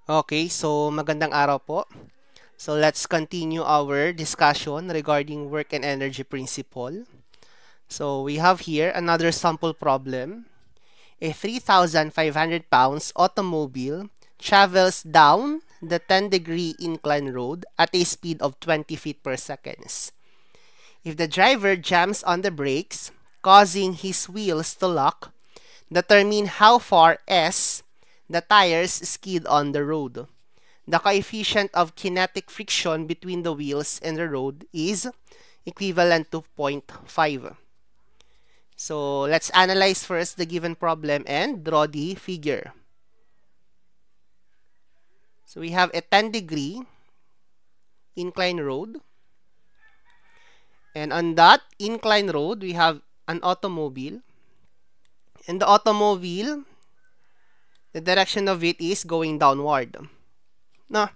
Okay, so magandang araw po. So let's continue our discussion regarding work and energy principle. So we have here another sample problem. A 3,500 pounds automobile travels down the 10-degree incline road at a speed of 20 feet per second. If the driver jams on the brakes, causing his wheels to lock, determine how far S the tires skid on the road. The coefficient of kinetic friction between the wheels and the road is equivalent to 0.5. So let's analyze first the given problem and draw the figure. So we have a 10-degree incline road. And on that incline road, we have an automobile. And the automobile, the direction of it is going downward. No?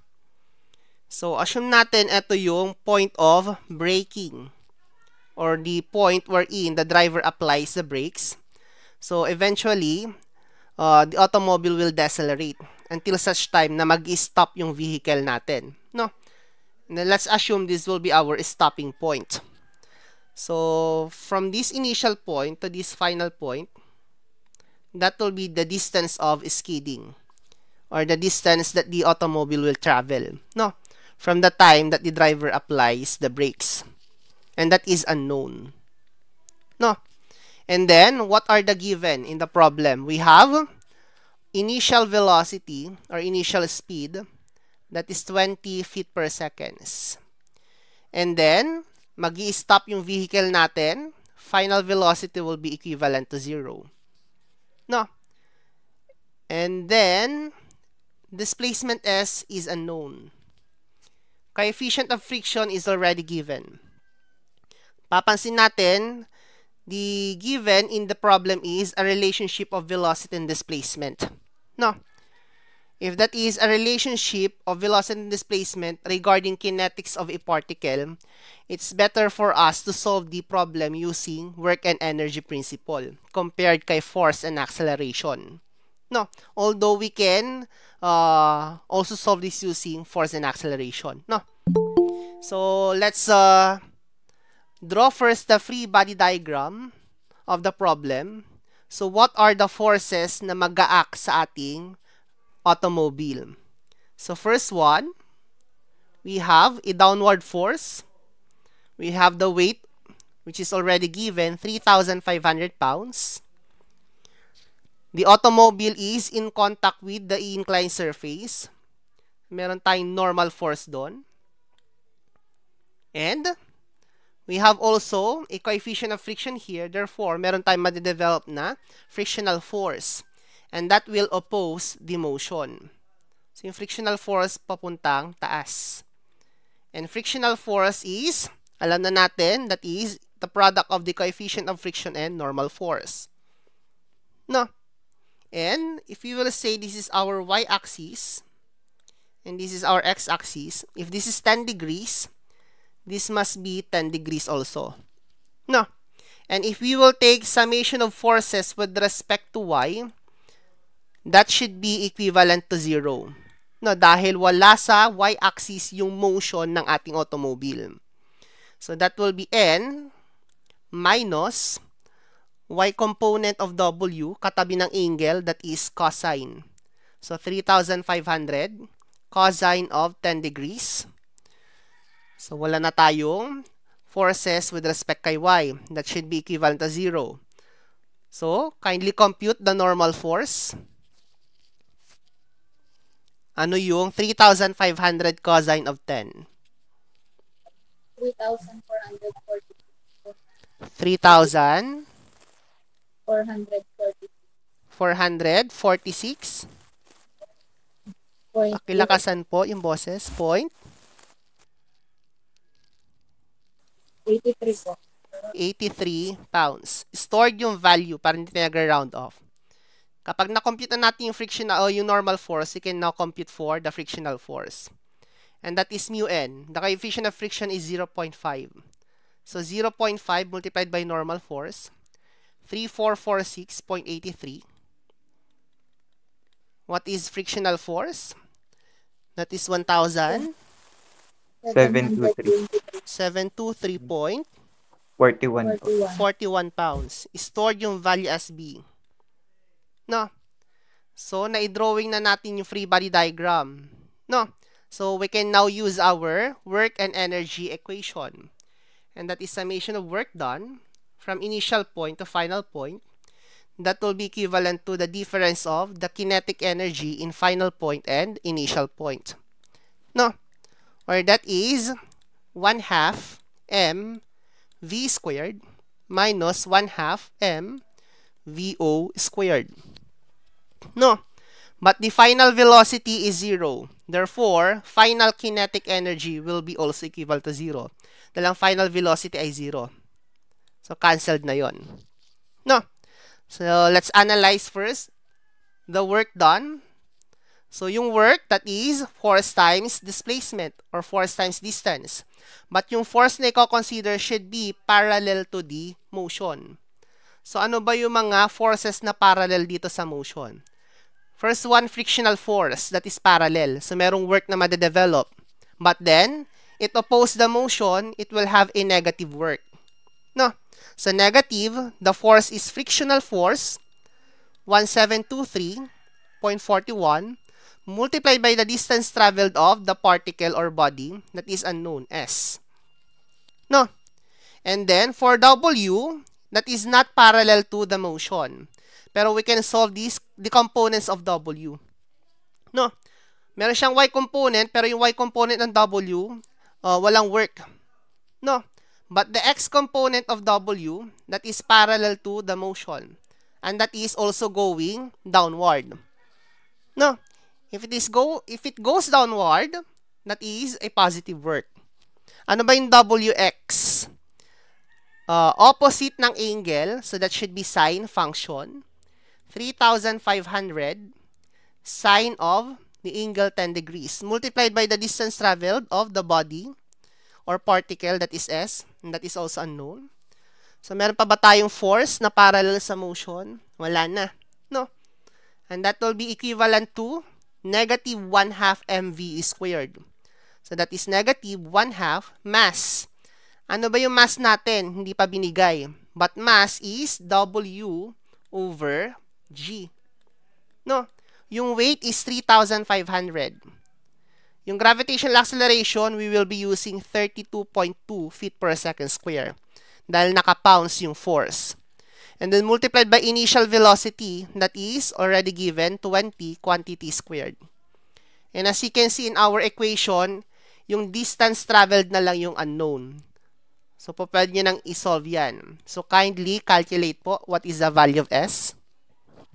So assume natin ito yung point of braking, or the point wherein the driver applies the brakes. So eventually, the automobile will decelerate until such time na mag-stop yung vehicle natin. No? Now, let's assume this will be our stopping point. So from this initial point to this final point, that will be the distance of skidding, or the distance that the automobile will travel. No? From the time that the driver applies the brakes. And that is unknown. No? And then, what are the given in the problem? We have initial velocity or initial speed that is 20 feet per second. And then, mag-i-stop yung vehicle natin. Final velocity will be equivalent to 0. No? And then, displacement S is unknown. Coefficient of friction is already given. Papansin natin, the given in the problem is a relationship of velocity and displacement. No. If that is a relationship of velocity and displacement regarding kinetics of a particle, it's better for us to solve the problem using work and energy principle compared kay force and acceleration. No. Although we can also solve this using force and acceleration. No. So let's draw first the free body diagram of the problem. So what are the forces na mag-a-act sa ating automobile? So first one, we have a downward force. We have the weight, which is already given, 3,500 pounds. The automobile is in contact with the inclined surface. Meron tayong normal force doon. And we have also a coefficient of friction here. Therefore, meron tayong madidevelop na frictional force. And that will oppose the motion. So, yung frictional force papuntang taas. And frictional force is, alam na natin, that is the product of the coefficient of friction and normal force. No? And if we will say this is our y-axis, and this is our x-axis, if this is 10 degrees, this must be 10 degrees also. No. And if we will take summation of forces with respect to y, that should be equivalent to 0. No, dahil wala sa y-axis yung motion ng ating automobile. So that will be n minus y component of w, katabi ng angle, that is cosine. So 3,500 cosine of 10 degrees. So wala na tayong forces with respect kay y. That should be equivalent to 0. So kindly compute the normal force. Ano yung 3,500 cosine of 10? 3,446. 446. Pakilakasan po yung boses. Point. 83 po. 83 pounds. Stored yung value para hindi tayo nag-round off. Kapag na-compute na natin yung frictional o yung normal force, you can now compute for the frictional force. And that is mu n. The coefficient of friction is 0.5. So 0.5 multiplied by normal force, 3446.83. What is frictional force? That is 1,000. 723. 723.41 41. pounds. Stored yung value as B. No? So, na-drawing na natin yung free body diagram. No? So, we can now use our work and energy equation. And that is summation of work done from initial point to final point. That will be equivalent to the difference of the kinetic energy in final point and initial point. No? Or that is 1/2 m v squared minus 1/2 m vo squared. No? But the final velocity is 0. Therefore, final kinetic energy will be also equal to 0. Dalang final velocity ay 0. So, cancelled na yon. No? So, let's analyze first the work done. So, yung work, that is force times displacement or force times distance. But yung force na i-consider should be parallel to the motion. So, ano ba yung mga forces na parallel dito sa motion? First one, frictional force, that is parallel. So, merong work na madedevelop. But then, it oppose the motion, it will have a negative work. No? So, negative, the force is frictional force, 1723.41, multiplied by the distance traveled of the particle or body, that is unknown, S. No? And then, for W, that is not parallel to the motion. Pero we can solve the components of W. No? Meron siyang Y component, pero yung Y component ng W, walang work. No? But the X component of W, that is parallel to the motion. And that is also going downward. No? If it goes downward, that is a positive work. Ano ba yung WX? Opposite ng angle, so that should be sine function. 3,500 sine of the angle 10 degrees multiplied by the distance traveled of the body or particle, that is S, and that is also unknown. So, meron pa ba tayong force na parallel sa motion? Wala na. No? And that will be equivalent to negative 1/2 mv squared. So, that is negative 1/2 mass. Ano ba yung mass natin? Hindi pa binigay. But mass is W over G. No? Yung weight is 3,500. Yung gravitational acceleration, we will be using 32.2 feet per second square. Dahil naka-pounds yung force. And then multiplied by initial velocity, that is already given 20 quantity squared. And as you can see in our equation, yung distance traveled na lang yung unknown. So, po pwede nyo nang isolve yan. So, kindly calculate po what is the value of S.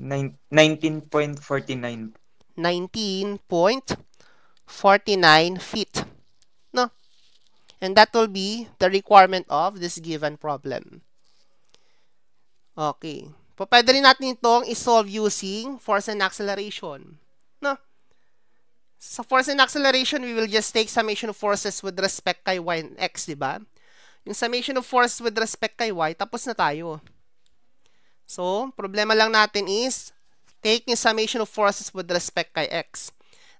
19.49. 19.49 feet. No? And that will be the requirement of this given problem. Okay. Po pwede rin natin itong isolve using force and acceleration. No? Sa force and acceleration, we will just take summation of forces with respect kay y and x, diba? Yung summation of force with respect kay y, tapos na tayo. So, problema lang natin is, take yung summation of forces with respect kay x.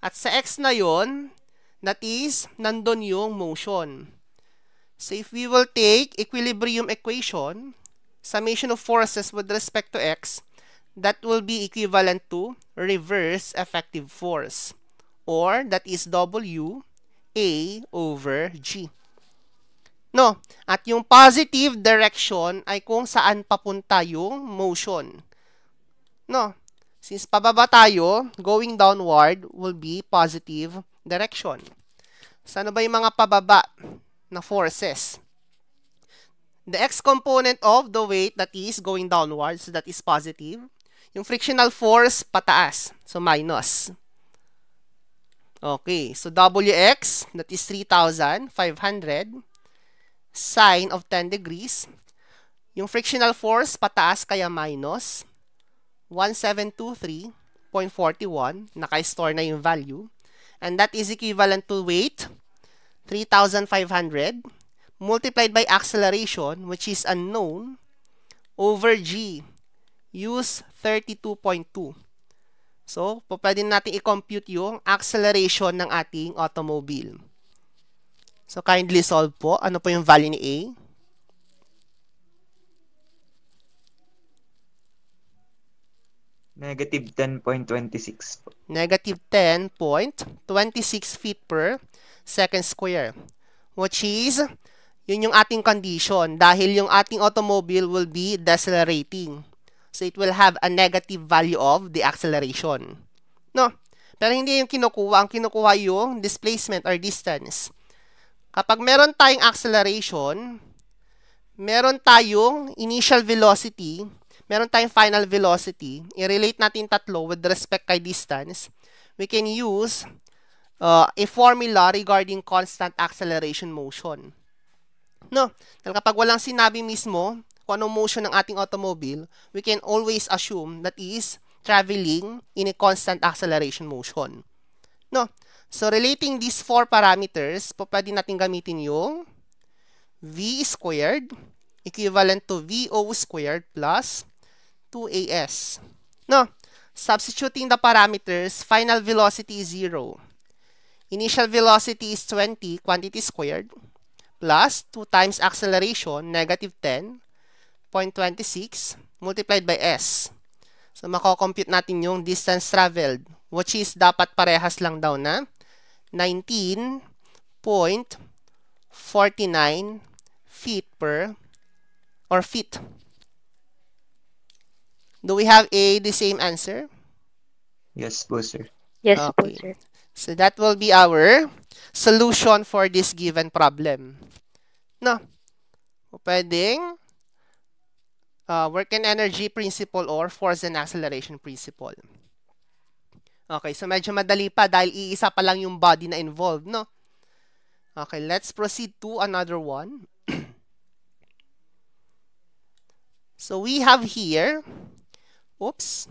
At sa x na yon, that is, nandun yung motion. So, if we will take equilibrium equation, summation of forces with respect to x, that will be equivalent to reverse effective force. Or, that is W A over G. No? At yung positive direction ay kung saan papunta yung motion. No? Since pababa tayo, going downward will be positive direction. So, ano ba yung mga pababa na forces? The X component of the weight that is going downward, so that is positive. Yung frictional force, pataas. So, minus. Okay. So, WX, that is 3,500. Sine of 10 degrees. Yung frictional force, pataas, kaya minus 1723.41. Naka-store na yung value. And that is equivalent to weight, 3,500, multiplied by acceleration, which is unknown, over G. Use 32.2. So, pwede natin i-compute yung acceleration ng ating automobile. So, kindly solve po. Ano po yung value ni A? Negative 10.26 po. Negative 10.26 feet per second square. Which is, yun yung ating condition. Dahil yung ating automobile will be decelerating. So, it will have a negative value of the acceleration. No? Pero hindi yung kinukuha. Ang kinukuha yung displacement or distance. Kapag meron tayong acceleration, meron tayong initial velocity, meron tayong final velocity, i-relate natin tatlo with respect kay distance, we can use a formula regarding constant acceleration motion. No? Dahil kapag walang sinabi mismo kung anong motion ng ating automobile, we can always assume that is traveling in a constant acceleration motion. No? So, relating these four parameters, pwede natin gamitin yung V squared equivalent to VO squared plus 2AS. No? Substituting the parameters, final velocity is 0. Initial velocity is 20, quantity squared, plus 2 times acceleration, negative 10.26, multiplied by S. So, mako-compute natin yung distance traveled, which is dapat parehas lang daw na 19.49 feet per, or feet. Do we have the same answer? Yes po, sir. Yes po, Okay. sir. So that will be our solution for this given problem. No? Pwedeng work and energy principle or force and acceleration principle. Okay, so medyo madali pa dahil iisa pa lang yung body na involved, no? Okay, let's proceed to another one. So we have here, oops.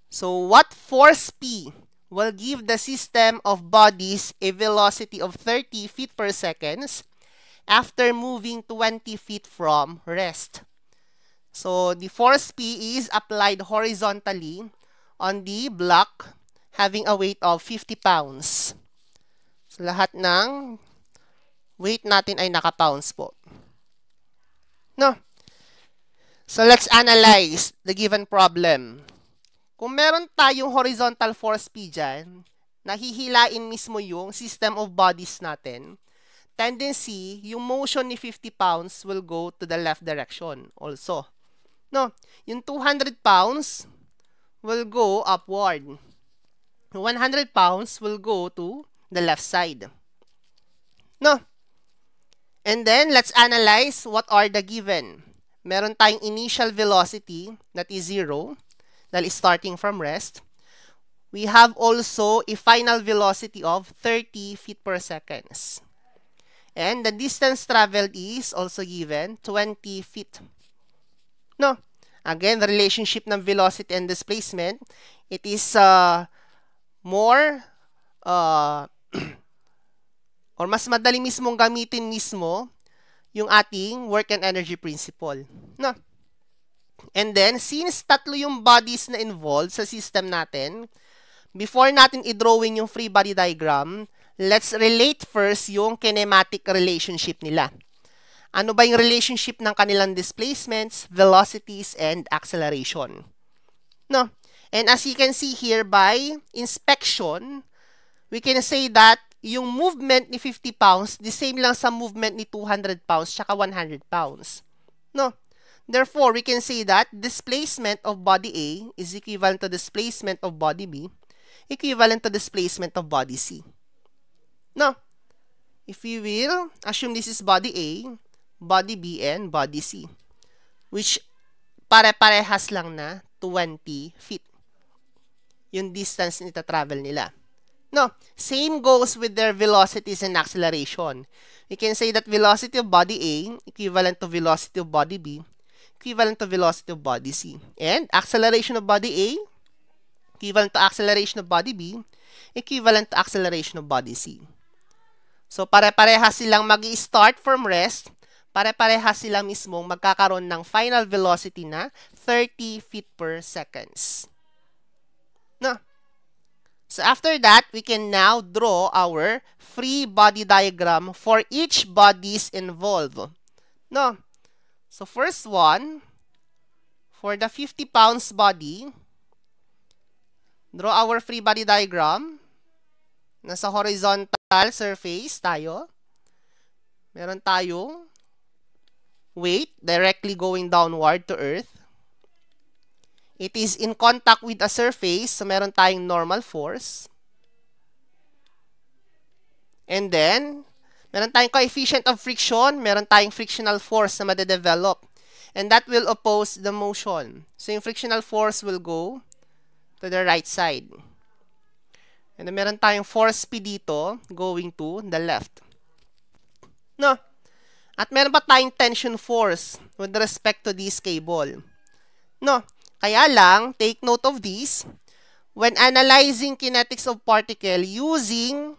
So what force P will give the system of bodies a velocity of 30 feet per second after moving 20 feet from rest? So the force P is applied horizontally on the block having a weight of 50 pounds. So lahat ng weight natin ay naka-pounds po. No? So let's analyze the given problem. Kung meron tayong horizontal force P dyan, nahihilain mismo yung system of bodies natin, tendency, yung motion ni 50 pounds will go to the left direction also. No? Yung 200 pounds will go upward. 100 pounds will go to the left side. No? And then, let's analyze what are the given. Meron tayong initial velocity, that is 0, that is starting from rest. We have also a final velocity of 30 feet per second. And the distance traveled is also given, 20 feet. No? Again, the relationship ng velocity and displacement, it is more or mas madali mismong gamitin mismo yung ating work and energy principle. No? And then, since tatlo yung bodies na involved sa system natin, before natin i-drawing yung free body diagram, let's relate first yung kinematic relationship nila. Ano ba yung relationship ng kanilang displacements, velocities, and acceleration? No? And as you can see here by inspection, we can say that yung movement ni 50 pounds, the same lang sa movement ni 200 pounds tsaka 100 pounds. No? Therefore, we can say that displacement of body A is equivalent to displacement of body B, equivalent to displacement of body C. No? If we will assume this is body A, body B, and body C, which pare-parehas lang na 20 feet. Yung distance nita travel nila. No, same goes with their velocities and acceleration. We can say that velocity of body A equivalent to velocity of body B, equivalent to velocity of body C. And acceleration of body A equivalent to acceleration of body B, equivalent to acceleration of body C. So, pare-parehas silang mag-i-start from rest, pare-parehas sila mismong magkakaroon ng final velocity na 30 feet per seconds. No? So after that, we can now draw our free body diagram for each bodies involved. No? So first one, for the 50 pounds body, draw our free body diagram. Nasa horizontal surface tayo. Meron tayong weight directly going downward to earth. It is in contact with a surface, so meron tayong normal force. And then, meron tayong coefficient of friction, meron tayong frictional force na madedevelop. And that will oppose the motion. So yung frictional force will go to the right side. And then meron tayong force P dito going to the left. No? At meron pa tayong tension force with respect to this cable. No? Kaya lang, take note of this. When analyzing kinetics of particle using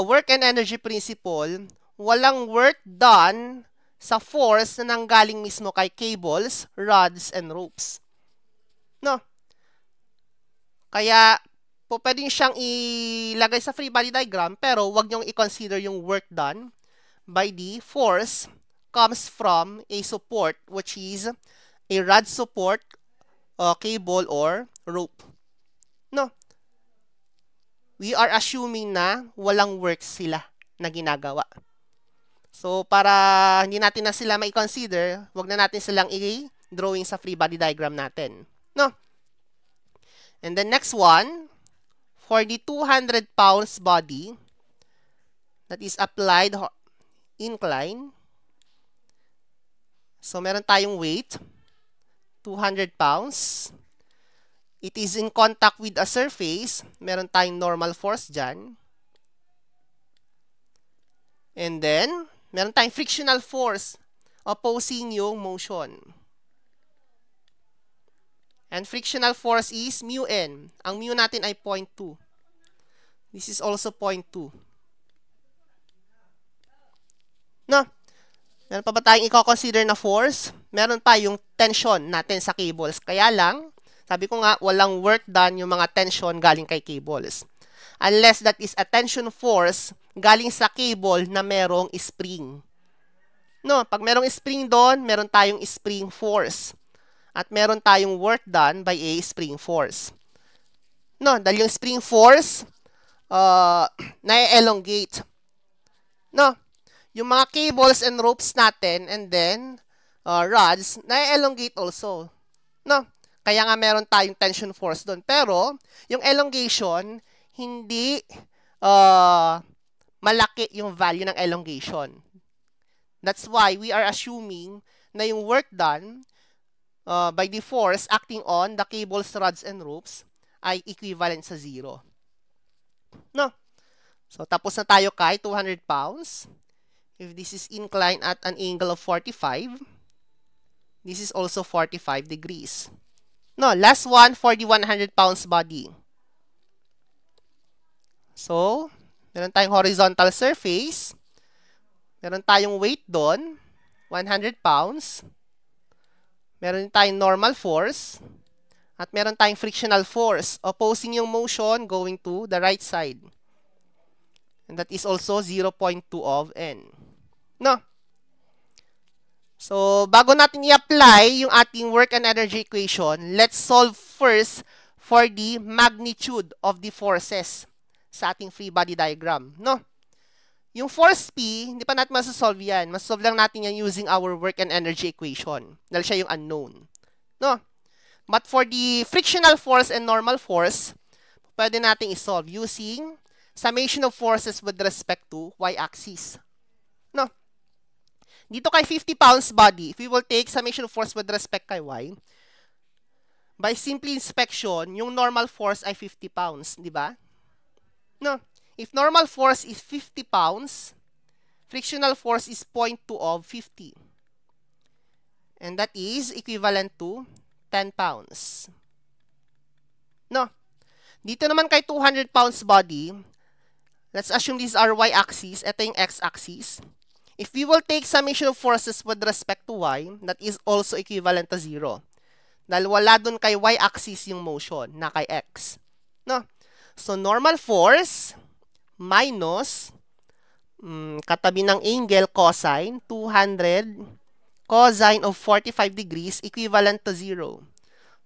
work and energy principle, walang work done sa force na nanggaling mismo kay cables, rods, and ropes. No? Kaya, pwede siyang ilagay sa free body diagram, pero wag niyong i-consider yung work done by the force comes from a support, which is a rod support, cable, or rope. No? We are assuming na walang work sila na ginagawa. So, para hindi natin na sila mai-consider, wag na natin silang i-drawing sa free body diagram natin. No? And the next one, for the 200 pounds body that is applied incline. So, meron tayong weight, 200 pounds. It is in contact with a surface. Meron tayong normal force dyan. And then, meron tayong frictional force opposing yung motion. And frictional force is mu n. Ang mu natin ay 0.2. This is also 0.2. No? Meron pa ba tayong i-consider na force? Meron pa yung tension natin sa cables. Kaya lang, sabi ko nga, walang work done yung mga tension galing kay cables. Unless that is a tension force galing sa cable na merong spring. No, pag merong spring doon, meron tayong spring force. At meron tayong work done by a spring force. No, dahil yung spring force, na-elongate. No, yung mga cables and ropes natin, and then, rods, na-elongate also. No, kaya nga meron tayong tension force doon. Pero, yung elongation, hindi malaki yung value ng elongation. That's why we are assuming na yung work done by the force acting on the cables, rods, and ropes ay equivalent sa 0. No? So, tapos na tayo kay 200 pounds. If this is inclined at an angle of 45, this is also 45 degrees. No, last one for the 100 pounds body. So, meron tayong horizontal surface. Meron tayong weight doon, 100 pounds. Meron tayong normal force. At meron tayong frictional force opposing yung motion going to the right side. And that is also 0.2 of n. No? So, bago natin i-apply yung ating work and energy equation, let's solve first for the magnitude of the forces sa ating free body diagram. No? Yung force P, hindi pa natin masasolve yan. Masasolve lang natin yan using our work and energy equation. Dahil siya yung unknown. No? But for the frictional force and normal force, pwede natin isolve using summation of forces with respect to y-axis. No? Dito kay 50 pounds body, if we will take summation of force with respect kay y, by simple inspection, yung normal force ay 50 pounds, di ba? No. If normal force is 50 pounds, frictional force is 0.2 of 50. And that is equivalent to 10 pounds. No. Dito naman kay 200 pounds body, let's assume this is our y-axis, ito yung x-axis. if we will take summation of forces with respect to y, that is also equivalent to 0. Dahil wala dun kay y-axis yung motion, na kay x. No? So, normal force minus katabi ng angle cosine, 200 cosine of 45 degrees equivalent to 0.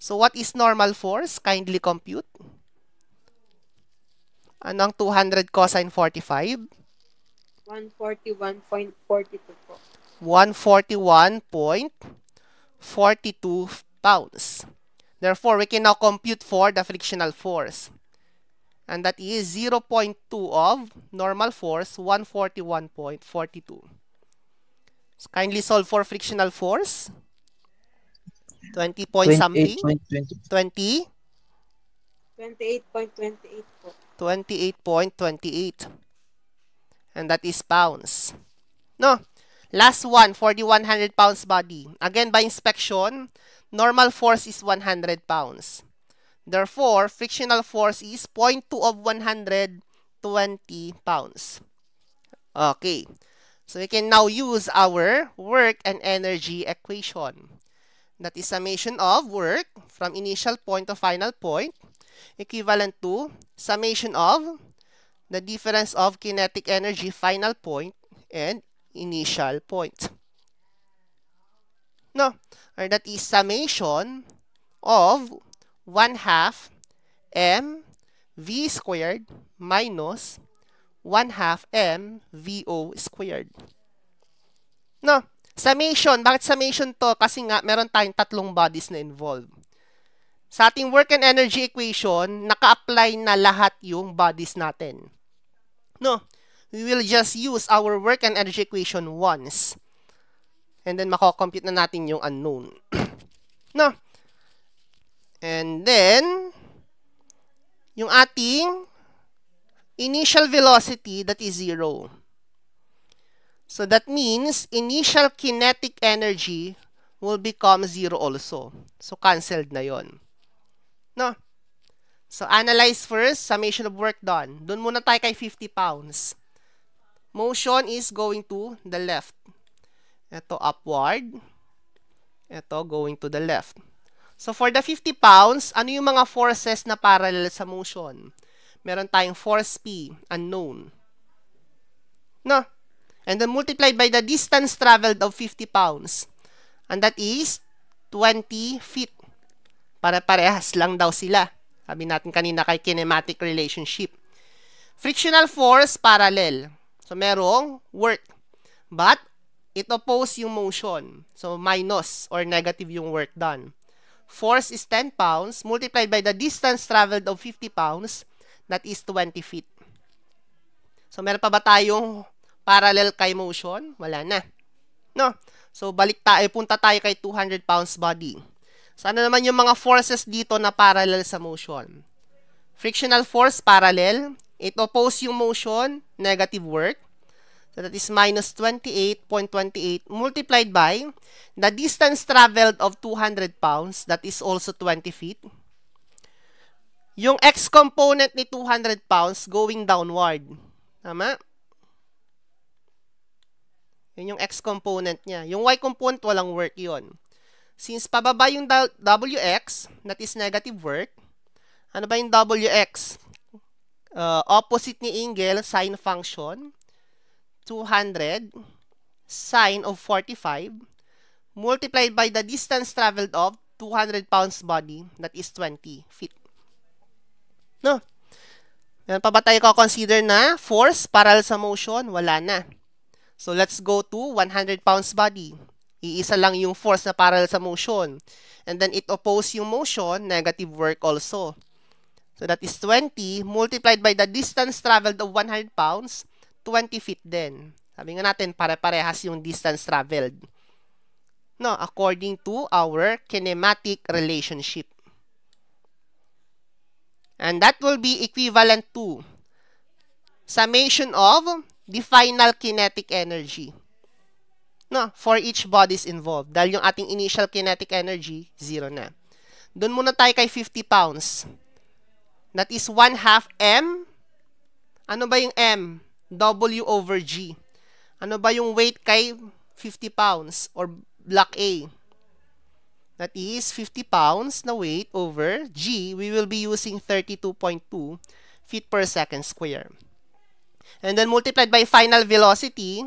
So, what is normal force? Kindly compute. Ano ang 200 cosine 45? 141.42 po. 141.42 pounds. Therefore, we can now compute for the frictional force. And that is 0.2 of normal force, 141.42. So kindly solve for frictional force. 20 point something? 20? 28.28 po. 28.28. And that is pounds. No. Last one for the 100 pounds body. Again, by inspection, normal force is 100 pounds. Therefore, frictional force is 0.2 of 120 pounds. Okay. So, we can now use our work and energy equation. That is summation of work from initial point to final point equivalent to summation of the difference of kinetic energy final point and initial point. No, or that is summation of 1/2 mv squared minus 1/2 mvo squared. No, summation. Bakit summation to? Kasi nga, meron tayong tatlong bodies na involved. Sa ating work and energy equation, naka-apply na lahat yung bodies natin. No, we will just use our work and energy equation once. And then, mako-compute na natin yung unknown. No. And then, yung ating initial velocity, that is 0. So, that means, initial kinetic energy will become 0 also. So, cancelled na yon. No? So, analyze first, summation of work done. Doon muna tayo kay 50 pounds. Motion is going to the left. Ito, upward. Ito, going to the left. So, for the 50 pounds, ano yung mga forces na parallel sa motion? Meron tayong force P, unknown. No? And then, multiplied by the distance traveled of 50 pounds. And that is 20 feet. Para-parehas lang daw sila. Sabi natin kanina kay kinematic relationship. Frictional force, parallel. So, merong work. But, it oppose yung motion. So, minus or negative yung work done. Force is 10 pounds multiplied by the distance traveled of 50 pounds. That is 20 feet. So, meron pa ba tayong parallel kay motion? Wala na. No? So, balik tayo. Punta tayo kay 200 pounds body. So, ano naman yung mga forces dito na parallel sa motion? Frictional force, parallel. It oppose yung motion, negative work. So, that is minus 28.28 multiplied by the distance traveled of 200 pounds. That is also 20 feet. Yung x component ni 200 pounds going downward. Tama? Yun yung x component niya. Yung y component, walang work yon. Since pababa yung wx, that is negative work. Ano ba yung wx? Opposite ni angle, sine function. 200 sine of 45 multiplied by the distance traveled of 200 pounds body, that is 20 feet. No? Yan pa ba tayo consider na force parallel sa motion? Wala na. So, let's go to 100 pounds body. Iisa lang yung force na parallel sa motion. And then, it oppose yung motion, negative work also. So, that is 20 multiplied by the distance traveled of 100 pounds, 20 feet din. Sabi nga natin, pare-parehas yung distance traveled. No, according to our kinematic relationship. And that will be equivalent to summation of the final kinetic energy. No, for each bodies involved. Dahil yung ating initial kinetic energy, 0 na. Doon muna tayo kay 50 pounds. That is 1/2 m. Ano ba yung m? W over g. Ano ba yung weight kay 50 pounds or block A? That is 50 pounds na weight over G. We will be using 32.2 feet per second square. And then multiplied by final velocity,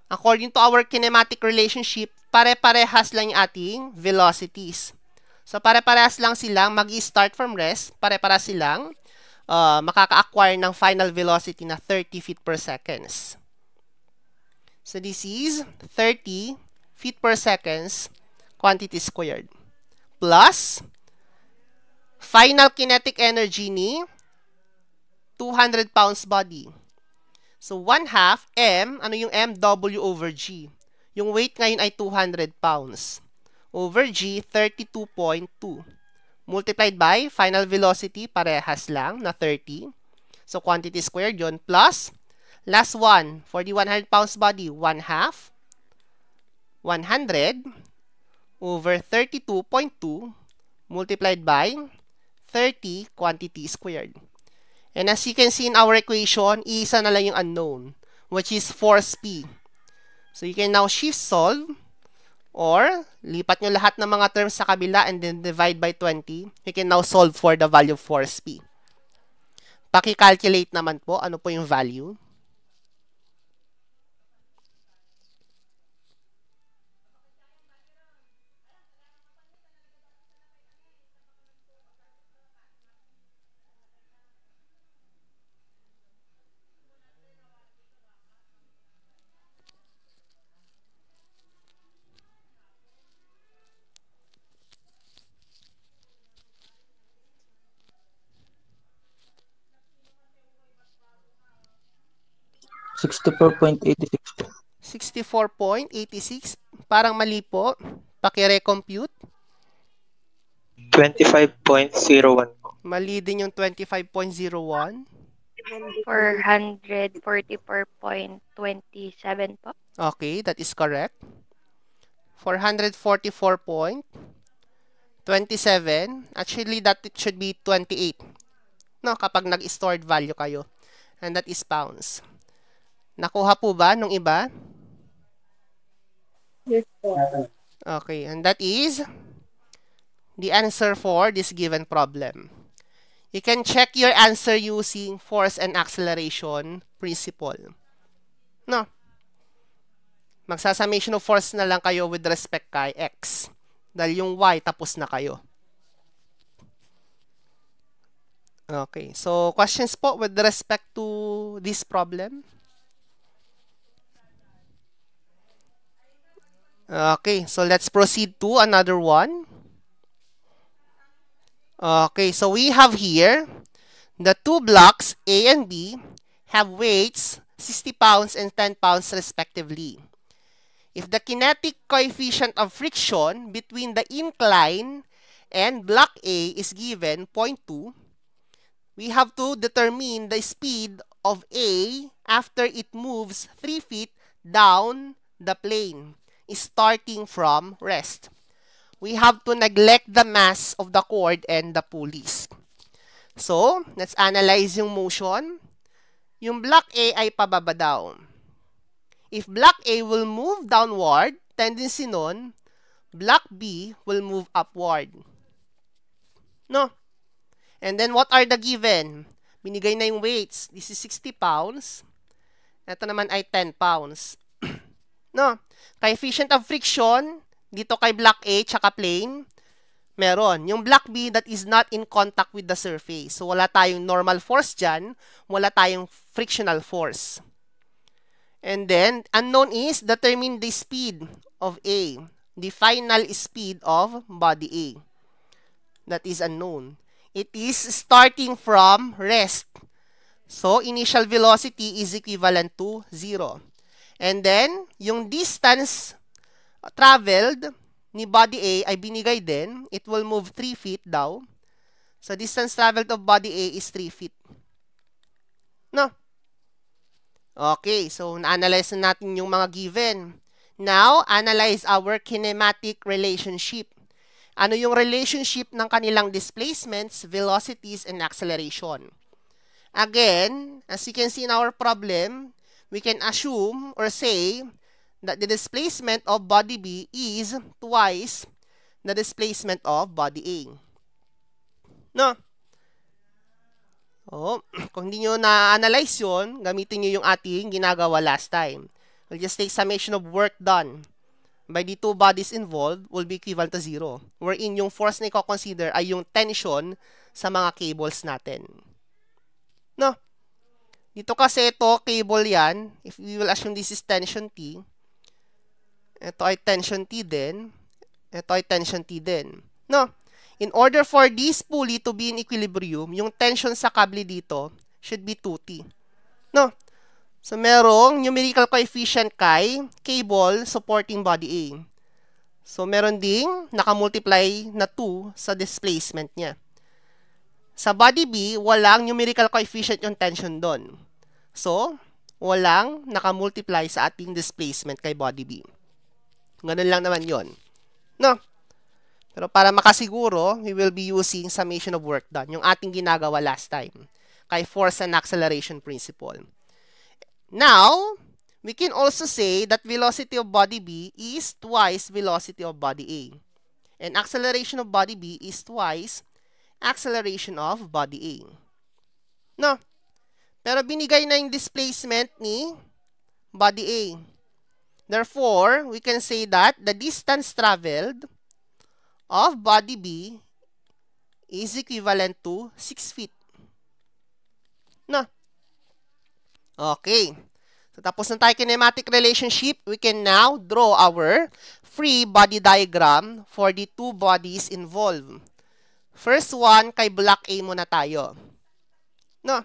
according to our kinematic relationship, pare-parehas lang yung ating velocities. So, pare-parehas lang silang mag-start from rest, pare-parehas silang makaka-acquire ng final velocity na 30 feet per seconds. So, this is 30 feet per seconds quantity squared plus final kinetic energy ni 200 pounds body. So, 1/2 M, ano yung M? W over G. Yung weight ngayon ay 200 pounds. Over G, 32.2. Multiplied by final velocity, parehas lang na 30. So, quantity squared yon plus last one, for the 100 pounds body, 1/2 100 over 32.2 multiplied by 30 quantity squared. And as you can see in our equation, isa na lang yung unknown, which is force P. So you can now shift solve or lipat nyo lahat ng mga terms sa kabila and then divide by 20. You can now solve for the value of force P. Paki-calculate naman po ano po yung value. $64.86. 64.86. Parang mali po. Paki-recompute. 25.01 po. Mali din yung 25.01. 444.27 po. Okay, that is correct. 444.27. Actually, that it should be 28. No, kapag nag-stored value kayo. And that is pounds. Nakuha po ba nung iba? Yes po. Okay, and that is the answer for this given problem. You can check your answer using force and acceleration principle. No. Magsasummation of force na lang kayo with respect kay X. Dahil yung Y, tapos na kayo. Okay, so questions po with respect to this problem? Okay, so let's proceed to another one. Okay, so we have here the two blocks A and B have weights 60 pounds and 10 pounds respectively. If the kinetic coefficient of friction between the incline and block A is given 0.2, we have to determine the speed of A after it moves 3 feet down the plane, starting from rest. We have to neglect the mass of the cord and the pulleys. So, let's analyze yung motion. Yung block A ay pababa daw. If block A will move downward, tendency nun, block B will move upward. No? And then, what are the given? Binigay na yung weights. This is 60 pounds. Ito naman ay 10 pounds. No? Coefficient of friction, dito kay block A, tsaka plane, meron. Yung block B that is not in contact with the surface. So, wala tayong normal force dyan. Wala tayong frictional force. And then, unknown is determine the speed of A. The final speed of body A. That is unknown. It is starting from rest. So, initial velocity is equivalent to 0. And then, yung distance traveled ni body A ay binigay din. It will move 3 feet daw. So, distance traveled of body A is 3 feet. No? Okay, so na-analyze na natin yung mga given. Now, analyze our kinematic relationship. Ano yung relationship ng kanilang displacements, velocities, and acceleration? Again, as you can see in our problem, we can assume or say that the displacement of body B is twice the displacement of body A. No? Oh, kung hindi nyo na-analyze yun, gamitin nyo yung ating ginagawa last time. We'll just take summation of work done by the two bodies involved will be equivalent to 0. Wherein yung force na i-consider ay yung tension sa mga cables natin. No? Dito kasi ito, cable yan. If we will assume this is tension T, ito ay tension T din. Ito ay tension T din. No? In order for this pulley to be in equilibrium, yung tension sa kable dito should be 2T. No? So, merong numerical coefficient kay cable supporting body A. So, meron ding nakamultiply na 2 sa displacement niya. Sa body B, walang numerical coefficient yung tension doon. So, walang nakamultiply sa ating displacement kay body B. Ganun lang naman yon. No? Pero para makasiguro, we will be using summation of work done, yung ating ginagawa last time, kay force and acceleration principle. Now, we can also say that velocity of body B is twice velocity of body A. And acceleration of body B is twice acceleration of body A. No? Pero binigay na yung displacement ni body A. Therefore, we can say that the distance traveled of body B is equivalent to 6 feet. No? Okay. So, tapos na tayo kinematic relationship. We can now draw our free body diagram for the two bodies involved. First one, kay block A muna tayo. No?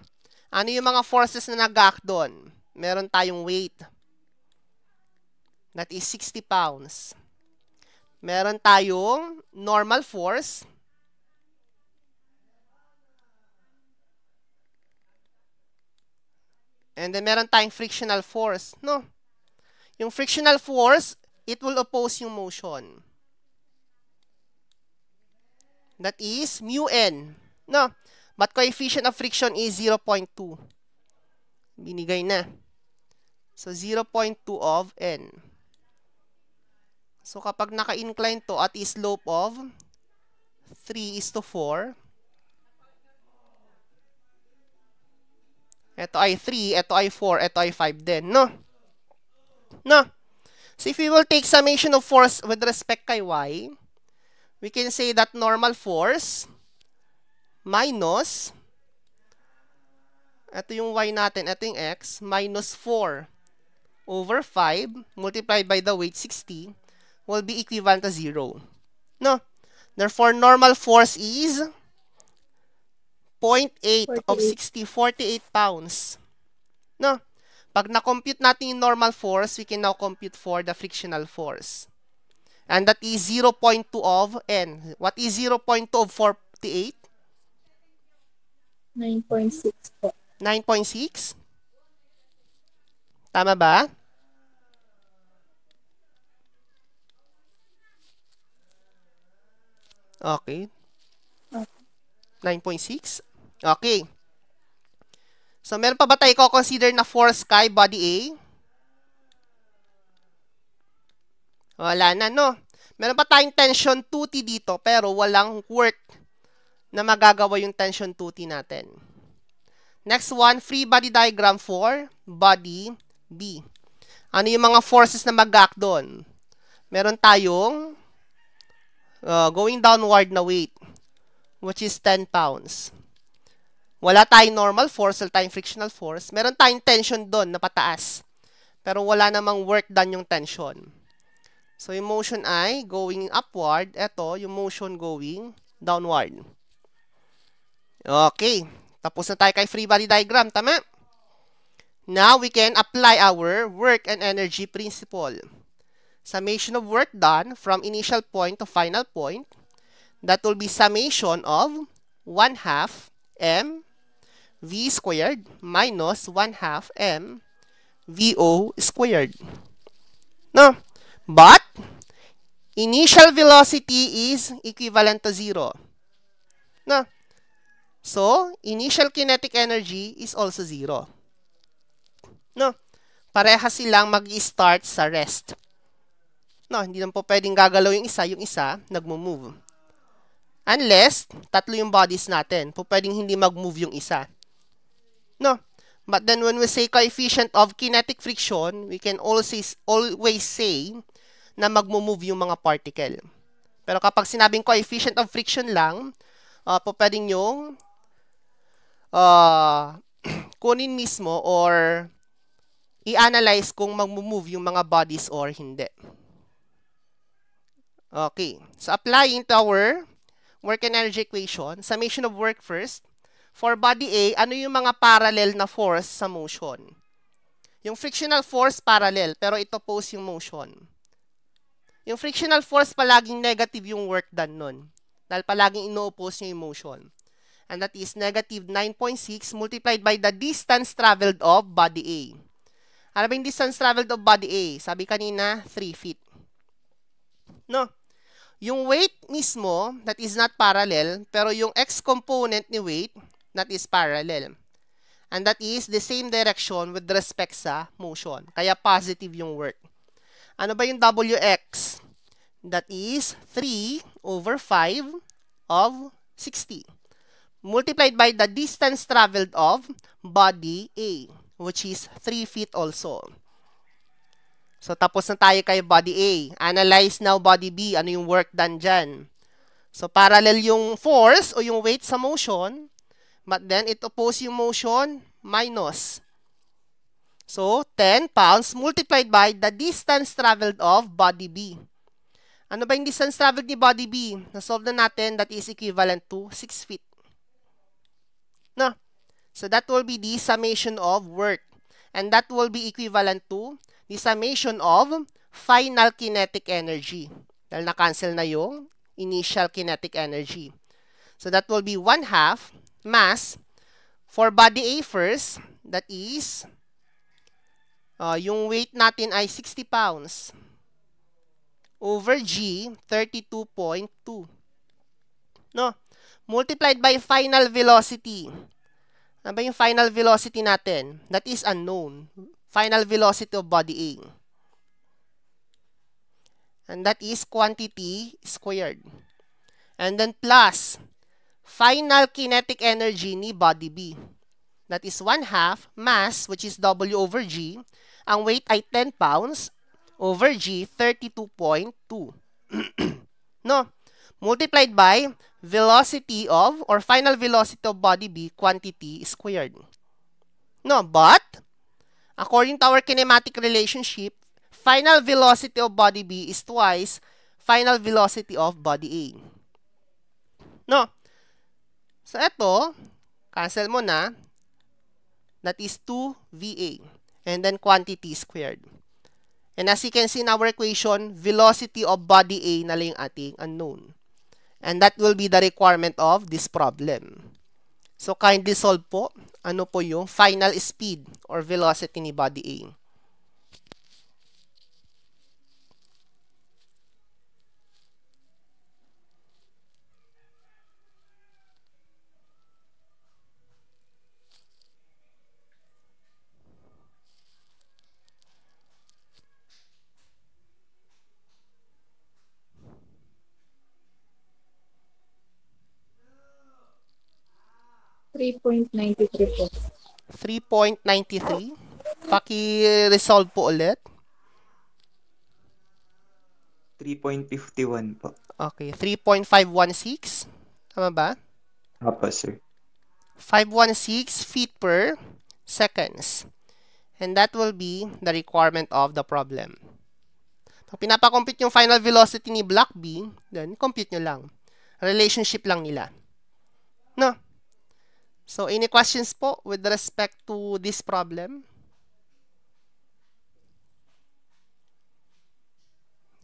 Ano yung mga forces na nag-act doon? Meron tayong weight. That is 60 pounds. Meron tayong normal force. And then meron tayong frictional force. No? Yung frictional force, it will oppose yung motion. That is mu n. No? But coefficient of friction is 0.2. Binigay na. So, 0.2 of n. So, kapag naka-incline to at a slope of 3:4, ito ay 3, ito ay 4, ito ay 5 din. No? No? So, if we will take summation of force with respect kay y, we can say that normal force minus, ito yung y natin, ito yung x, minus 4 over 5 multiplied by the weight 60 will be equivalent to 0. No? Therefore, normal force is 0.8 of 60, 48 pounds. No? Pag na-compute natin yung normal force, we can now compute for the frictional force. And that is 0.2 of n. What is 0.2 of 48? 9.6 po. 9.6? Tama ba? Okay. 9.6? Okay. So, meron pa ba tayo consider na force kay body A? Wala na, no? Meron pa tayong tension 2T dito, pero walang work na magagawa yung tension 2T natin. Next one, free body diagram for body B. Ano yung mga forces na mag-act doon? Meron tayong going downward na weight, which is 10 pounds. Wala tayong normal force, wala tayong frictional force. Meron tayong tension doon na pataas. Pero wala namang work done yung tension. So, yung motion ay going upward. Ito, yung motion going downward. Okay. Tapos na tayo kay free body diagram. Tama? Now, we can apply our work and energy principle. Summation of work done from initial point to final point. That will be summation of 1/2 m v squared minus 1/2 m vo squared. No? But, initial velocity is equivalent to 0. No? So, initial kinetic energy is also 0. No? pareha silang mag-i-start sa rest. No, hindi naman po pwedeng gagalaw yung isa nagmo-move. Unless, tatlo yung bodies natin. Po pwedeng hindi mag-move yung isa. No. But then when we say coefficient of kinetic friction, we can always say na magmo-move yung mga particle. Pero kapag sinabing coefficient of friction lang, po pwedeng yung kunin mismo or i-analyze kung magmo-move yung mga bodies or hindi. Okay. So, applying to our work energy equation, summation of work first. For body A, ano yung mga parallel na force sa motion? Yung frictional force parallel, pero ito oppose yung motion. Yung frictional force palaging negative yung work done nun. Dahil palaging ino-oppose niya yung motion. And that is negative 9.6 multiplied by the distance traveled of body A. Ano ba yung distance traveled of body A? Sabi kanina, 3 feet. No? Yung weight mismo, that is not parallel, pero yung x component ni weight, that is parallel. And that is the same direction with respect sa motion. Kaya positive yung work. Ano ba yung Wx? That is 3 over 5 of 60. Multiplied by the distance traveled of body A, which is 3 feet also. So, tapos na tayo kay body A. Analyze now body B. Ano yung work done dyan? So, parallel yung force o yung weight sa motion. But then, it oppose yung motion minus. So, 10 pounds multiplied by the distance traveled of body B. Ano ba yung distance traveled ni body B? Na-solve na natin. That is equivalent to 6 feet. No? So, that will be the summation of work. And that will be equivalent to the summation of final kinetic energy. Dahil na-cancel na yung initial kinetic energy. So, that will be 1/2 mass for body A first. That is, yung weight natin ay 60 pounds. Over G, 32.2. No? Multiplied by final velocity. Ano ba yung final velocity natin? That is unknown. Final velocity of body A. And that is quantity squared. And then plus final kinetic energy ni body B. That is 1/2 mass, which is W over G. Ang weight ay 10 pounds over G, 32.2. No? Multiplied by velocity of, or final velocity of body B, quantity squared. No? But, according to our kinematic relationship, final velocity of body B is twice final velocity of body A. No? So, ito, cancel mo na. That is 2VA. And then quantity squared. And as you can see in our equation, velocity of body A na lang yung ating unknown. And that will be the requirement of this problem. So, kindly solve po. Ano po yung final speed or velocity ni body A? $3.93 po. 3.93. Paki-resolve po ulit. 3.51 po. Okay, 3.516. Tama ba? Apo, sir. 516 feet per seconds. And that will be the requirement of the problem. So, pinapakompute yung final velocity ni block B, then compute nyo lang. Relationship lang nila. No? So, any questions po with respect to this problem?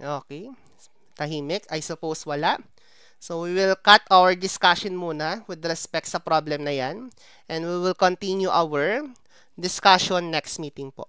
Okay. Tahimik. I suppose wala. So, we will cut our discussion muna with respect sa problem na yan. And we will continue our discussion next meeting po.